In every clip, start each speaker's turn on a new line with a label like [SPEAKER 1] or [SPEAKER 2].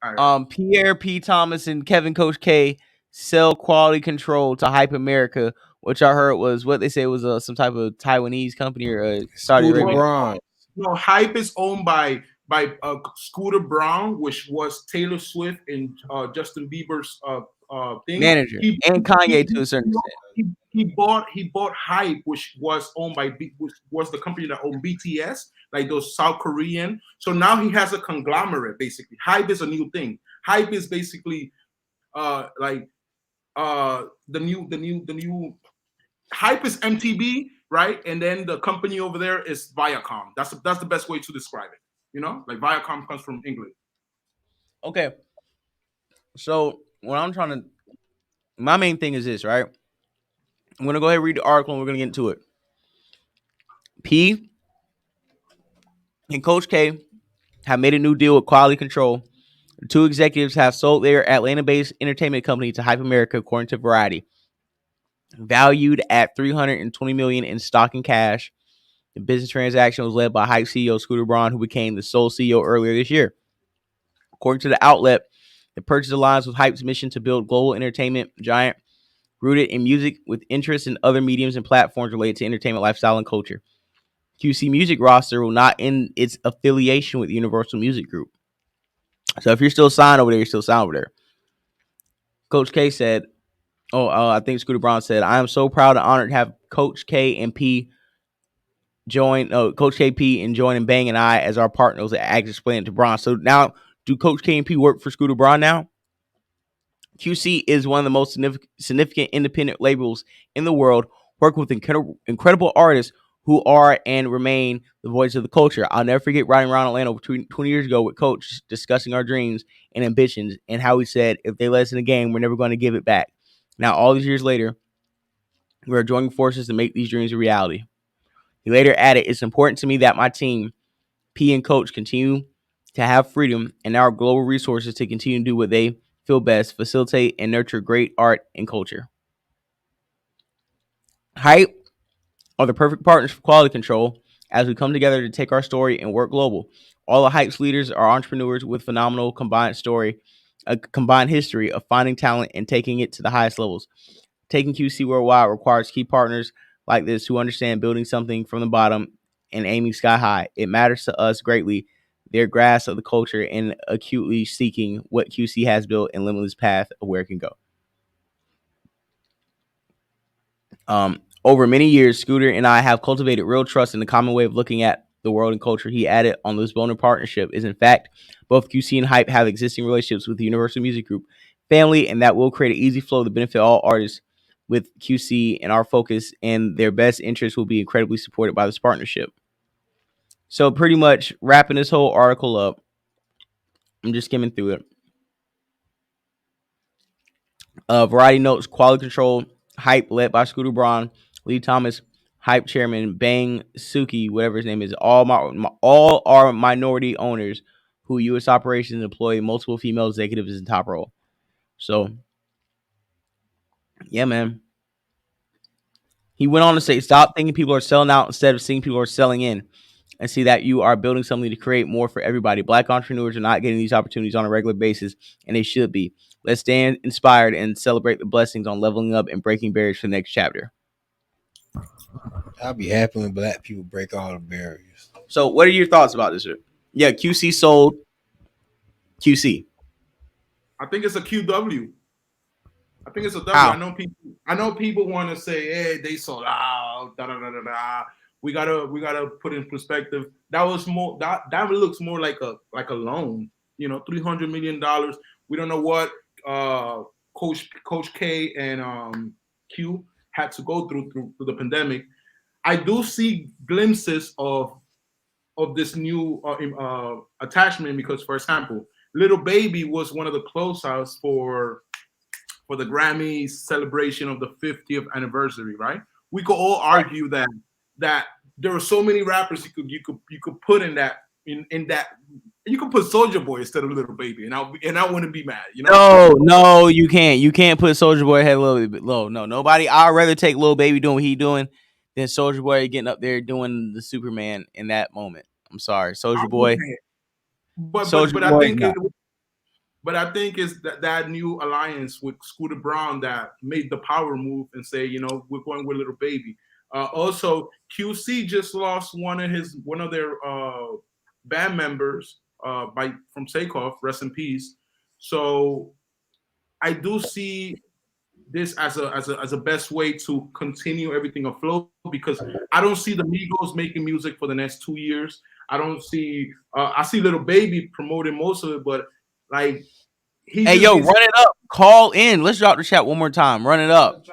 [SPEAKER 1] All right.
[SPEAKER 2] Pierre P. Thomas and Kevin Coach K sell quality control to Hype America, which I heard was what they say was some type of Taiwanese company or Saudi
[SPEAKER 3] Scooter
[SPEAKER 2] Arabian.
[SPEAKER 3] Braun.
[SPEAKER 1] No, Hype is owned by Scooter Braun, which was Taylor Swift and Justin Bieber's thing.
[SPEAKER 2] Manager and Kanye to a certain extent.
[SPEAKER 1] He bought Hype, which was owned by which was the company that owned BTS, like those South Korean. So now he has a conglomerate basically. Hype is a new thing. Hype is basically like the new Hype is MTV, right? And then the company over there is Viacom. That's the best way to describe it. Like Viacom comes from England.
[SPEAKER 2] Okay, so what I'm trying to, my main thing is this, right? I'm gonna go ahead and read the article and we're gonna get into it. P and Coach K have made a new deal with Quality Control. The two executives have sold their Atlanta-based entertainment company to Hype America, according to Variety. Valued at $320 million in stock and cash, the business transaction was led by Hype CEO Scooter Braun, who became the sole CEO earlier this year. According to the outlet, the purchase aligns with Hype's mission to build global entertainment giant rooted in music with interests in other mediums and platforms related to entertainment, lifestyle, and culture. QC Music roster will not end its affiliation with Universal Music Group. So if you're still signed over there, you're still signed over there. Coach K said, I think Scooter Braun said, I am so proud and honored to have Coach K and P join, Coach KP and join and Bang and I as our partners at Act explained to Braun. So now, do Coach K and P work for Scooter Braun now? QC is one of the most significant independent labels in the world, working with incredible artists who are and remain the voice of the culture. I'll never forget riding around Atlanta 20 years ago with Coach discussing our dreams and ambitions and how he said, if they let us in the game, we're never going to give it back. Now, all these years later, we're joining forces to make these dreams a reality. He later added, it's important to me that my team, P and Coach, continue to have freedom and our global resources to continue to do what they feel best, facilitate and nurture great art and culture. Hype are the perfect partners for Quality Control as we come together to take our story and work global. All the Hype's leaders are entrepreneurs with phenomenal combined history of finding talent and taking it to the highest levels. Taking QC worldwide requires key partners like this who understand building something from the bottom and aiming sky high. It matters to us greatly their grasp of the culture and acutely seeking what QC has built and limitless path of where it can go. Over many years, Scooter and I have cultivated real trust in the common way of looking at the world and culture. He added on this Boner partnership is in fact, both QC and Hype have existing relationships with the Universal Music Group family, and that will create an easy flow to benefit all artists with QC, and our focus and their best interests will be incredibly supported by this partnership. So pretty much wrapping this whole article up, I'm just skimming through it. Variety notes, Quality Control, Hype, led by Scooter Braun, Lee Thomas, Hype chairman, Bang Suki, whatever his name is, all are minority owners who U.S. operations employ multiple female executives in top role. So, yeah, man. He went on to say, stop thinking people are selling out instead of seeing people are selling in, and see that you are building something to create more for everybody. Black entrepreneurs are not getting these opportunities on a regular basis, and they should be. Let's stay inspired and celebrate the blessings on leveling up and breaking barriers for the next chapter.
[SPEAKER 3] I'll be happy when black people break all the barriers.
[SPEAKER 2] So, what are your thoughts about this? Yeah, QC sold QC.
[SPEAKER 1] I think it's a QW. I think it's a W.
[SPEAKER 2] How?
[SPEAKER 1] I know people want to say, "Hey, they sold out." Da da da da da. We gotta put in perspective. That was more that looks more like a loan. $300 million. We don't know what Coach K and Q had to go through the pandemic. I do see glimpses of this new attachment because, for example, Little Baby was one of the closeouts for the Grammys celebration of the 50th anniversary, right? We could all argue that there were so many rappers you could put in that. You could put Soulja Boy instead of Little Baby, and I wouldn't be mad.
[SPEAKER 2] No, you can't. You can't put Soulja Boy head a little bit low. No, nobody. I'd rather take Lil Baby doing what he doing than Soulja Boy getting up there doing the Superman in that moment. I'm sorry, Soulja Boy.
[SPEAKER 1] But
[SPEAKER 2] Soulja
[SPEAKER 1] I
[SPEAKER 2] Boy,
[SPEAKER 1] think
[SPEAKER 2] nah.
[SPEAKER 1] But I think it's that new alliance with Scooter Braun that made the power move and say, we're going with Little Baby. Also, QC just lost one of their band members from Takeoff. Rest in peace. So I do see this as a best way to continue everything afloat, because I don't see the Migos making music for the next 2 years. I don't see. I see Little Baby promoting most of it, but like,
[SPEAKER 2] hey, yo, run it up. Call in. Let's drop the chat one more time. Run it up.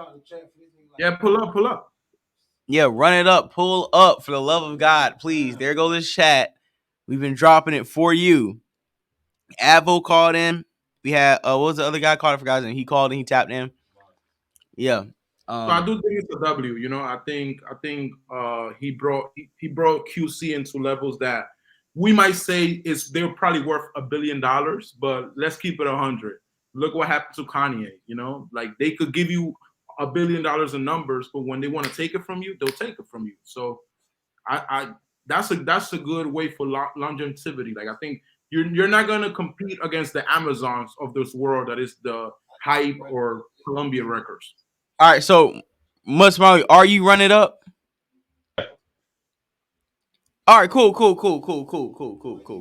[SPEAKER 1] Yeah, pull up.
[SPEAKER 2] Yeah, run it up. Pull up, for the love of God, please. There goes this chat. We've been dropping it for you. Avo called in. We had what was the other guy called? I forgot his name. He called in. He tapped in. Yeah.
[SPEAKER 1] So I do think it's a W. I think he brought QC into levels that we might say they're probably worth $1 billion, but let's keep it 100. Look what happened to Kanye. Like, they could give you $1 billion in numbers, but when they want to take it from you, they'll take it from you. So that's a good way for longevity. Like, I think you're not gonna compete against the Amazons of this world that is the Hype or Columbia Records.
[SPEAKER 2] All right, so Mud Marley, are you run it up? All right, cool.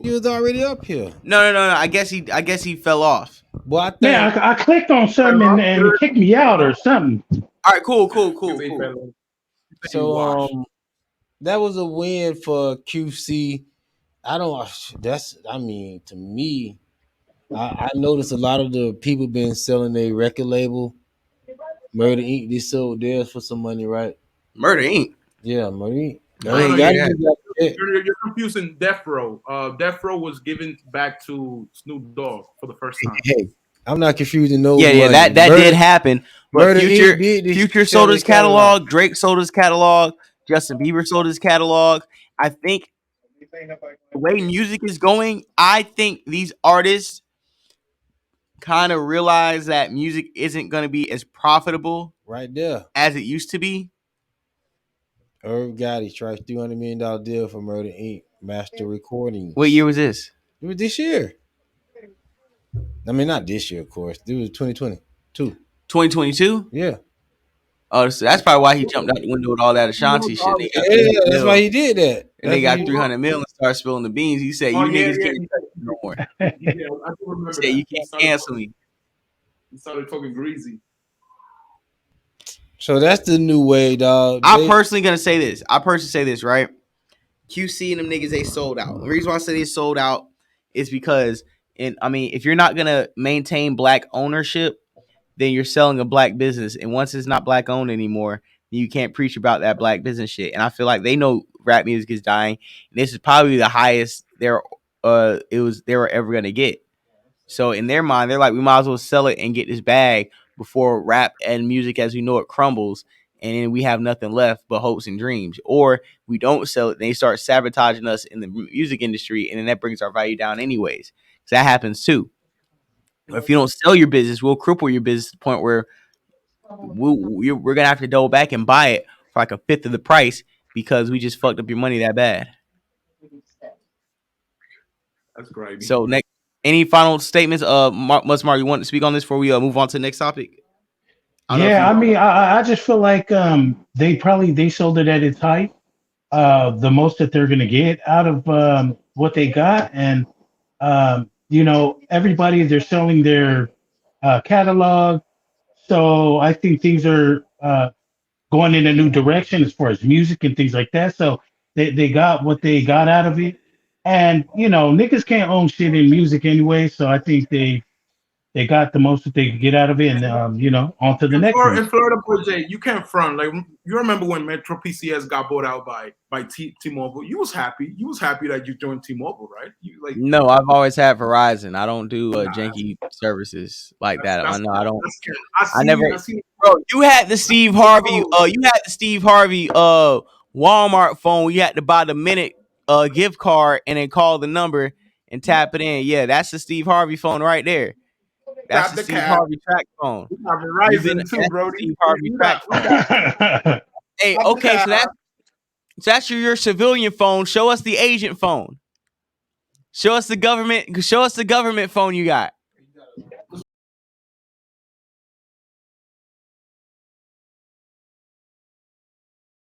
[SPEAKER 3] He was already up here.
[SPEAKER 2] No. I guess he fell off.
[SPEAKER 3] Well, I think,
[SPEAKER 4] Man, I clicked on something and it kicked me out or something.
[SPEAKER 2] All right, cool.
[SPEAKER 3] So that was a win for QC. To me, I noticed a lot of the people been selling their record label. Murder Inc. They sold theirs for some money, right?
[SPEAKER 2] Murder Inc.
[SPEAKER 3] Yeah, Murder Inc.
[SPEAKER 1] You're confusing Death Row. Death Row was given back to Snoop Dogg for the first time.
[SPEAKER 3] Hey, I'm not confusing no.
[SPEAKER 2] Yeah, that did happen. But Future sold his catalog. Drake sold his catalog. Justin Bieber sold his catalog. I think the way music is going, I think these artists kind of realize that music isn't going to be as profitable
[SPEAKER 3] right there
[SPEAKER 2] as it used to be.
[SPEAKER 3] Irv Gotti tried $300 million deal for Murder Inc. Master Recordings.
[SPEAKER 2] What year was this?
[SPEAKER 3] It was this year. I mean, not this year, of course. It was 2022.
[SPEAKER 2] 2022?
[SPEAKER 3] Yeah.
[SPEAKER 2] Oh, so that's probably why he jumped out the window with all that Ashanti shit.
[SPEAKER 3] Yeah, that's why he did that.
[SPEAKER 2] And they got 300 million and started spilling the beans. He said, niggas can't touch me no more.
[SPEAKER 1] I do remember.
[SPEAKER 2] He said, you can't cancel me.
[SPEAKER 1] He started talking greasy.
[SPEAKER 3] So that's the new way, dog.
[SPEAKER 2] I'm personally gonna say this. Right? QC and them niggas, they sold out. The reason why I say they sold out is because, if you're not gonna maintain black ownership, then you're selling a black business. And once it's not black owned anymore, you can't preach about that black business shit. And I feel like they know rap music is dying. And this is probably the highest they were ever gonna get. So in their mind, they're like, we might as well sell it and get this bag before rap and music as we know it crumbles, and then we have nothing left but hopes and dreams. Or we don't sell it, and they start sabotaging us in the music industry, and then that brings our value down anyways. So that happens too. If you don't sell your business, we'll cripple your business to the point where we're gonna have to double back and buy it for like a fifth of the price because we just fucked up your money that bad.
[SPEAKER 1] That's great.
[SPEAKER 2] So next. Any final statements? Musmar, you want to speak on this before we move on to the next topic?
[SPEAKER 4] I just feel like they sold it at its height, the most that they're gonna get out of what they got, and everybody, they're selling their catalog, so I think things are going in a new direction as far as music and things like that. So they got what they got out of it. And, niggas can't own shit in music anyway, so I think they got the most that they could get out of it, and, on to the next one.
[SPEAKER 1] In Florida, Jay, you can't front. Like, you remember when Metro PCS got bought out by T-Mobile? You was happy. You was happy that you joined T-Mobile, right?
[SPEAKER 2] No, I've always had Verizon. I don't do janky services like that. I don't. Bro, you had the Steve Harvey. Walmart phone. You had to buy the minute gift card and then call the number and tap it in. Yeah, that's the Steve Harvey phone right there. That's the Steve Harvey track phone.
[SPEAKER 1] Verizon too, bro.
[SPEAKER 2] Steve Harvey track phone. Hey, okay, so that's your civilian phone. Show us the agent phone. Show us the government phone you got.